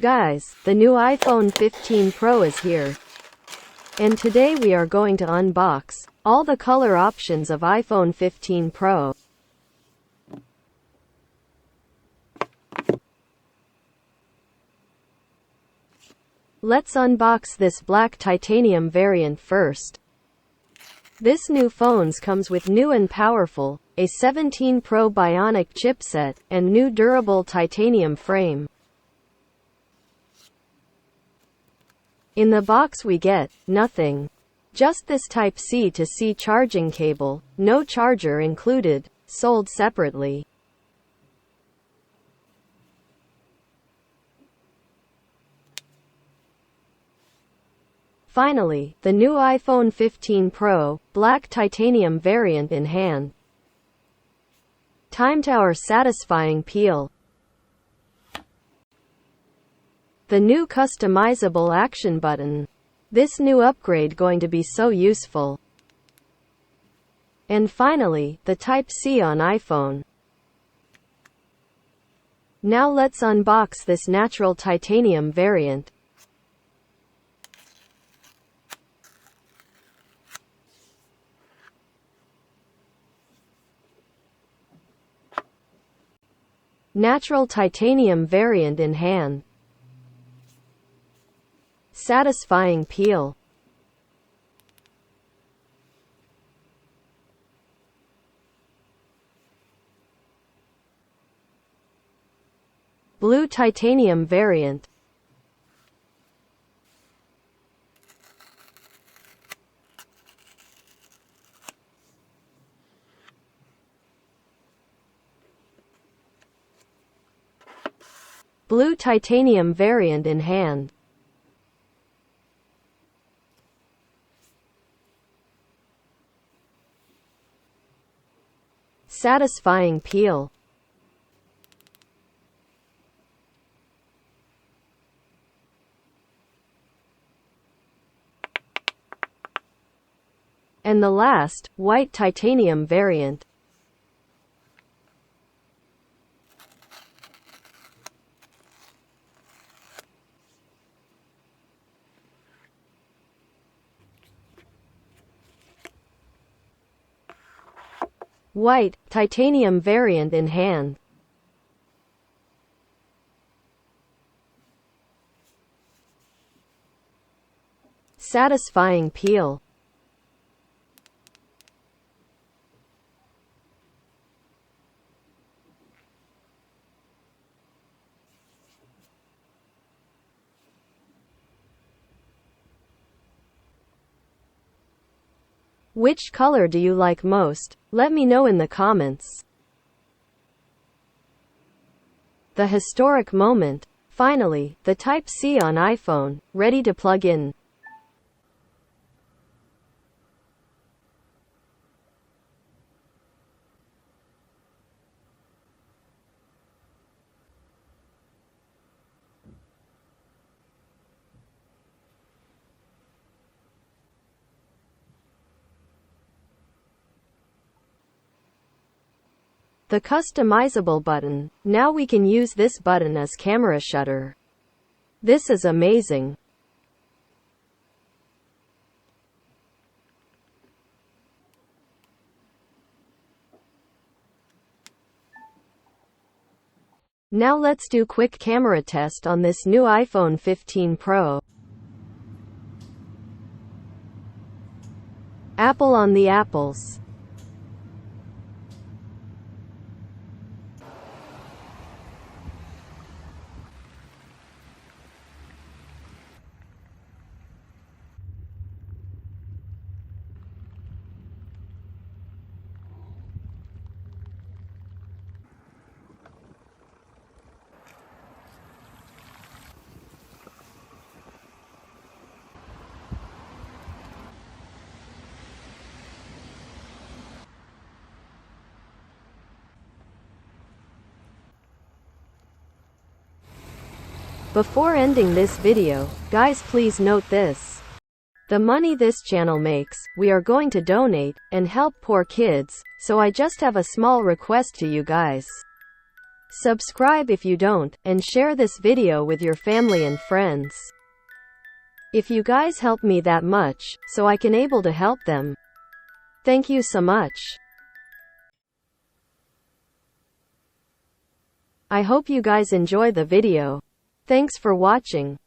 Guys, the new iPhone 15 Pro is here. And today we are going to unbox all the color options of iPhone 15 Pro. Let's unbox this black titanium variant first. This new phone comes with new and powerful, a 17 Pro Bionic chipset, and new durable titanium frame. In the box we get nothing. Just this Type-C to C charging cable, no charger included, sold separately. Finally, the new iPhone 15 Pro, black titanium variant in hand. Time to our satisfying peel. The new customizable action button. This new upgrade going to be so useful. And finally, the Type-C on iPhone. Now let's unbox this natural titanium variant. Natural titanium variant in hand. Satisfying peel. Blue titanium variant. Blue titanium variant in hand. Satisfying peel. And the last, white titanium variant. White, titanium variant in hand. Satisfying peel. Which color do you like most? Let me know in the comments. The historic moment. Finally, the Type-C on iPhone, ready to plug in. The customizable button. Now we can use this button as camera shutter. This is amazing. Now let's do quick camera test on this new iPhone 15 Pro. Apple on the apples. Before ending this video, guys, please note this. The money this channel makes, we are going to donate and help poor kids, so I just have a small request to you guys. Subscribe if you don't, and share this video with your family and friends. If you guys help me that much, so I can able to help them. Thank you so much. I hope you guys enjoy the video. Thanks for watching.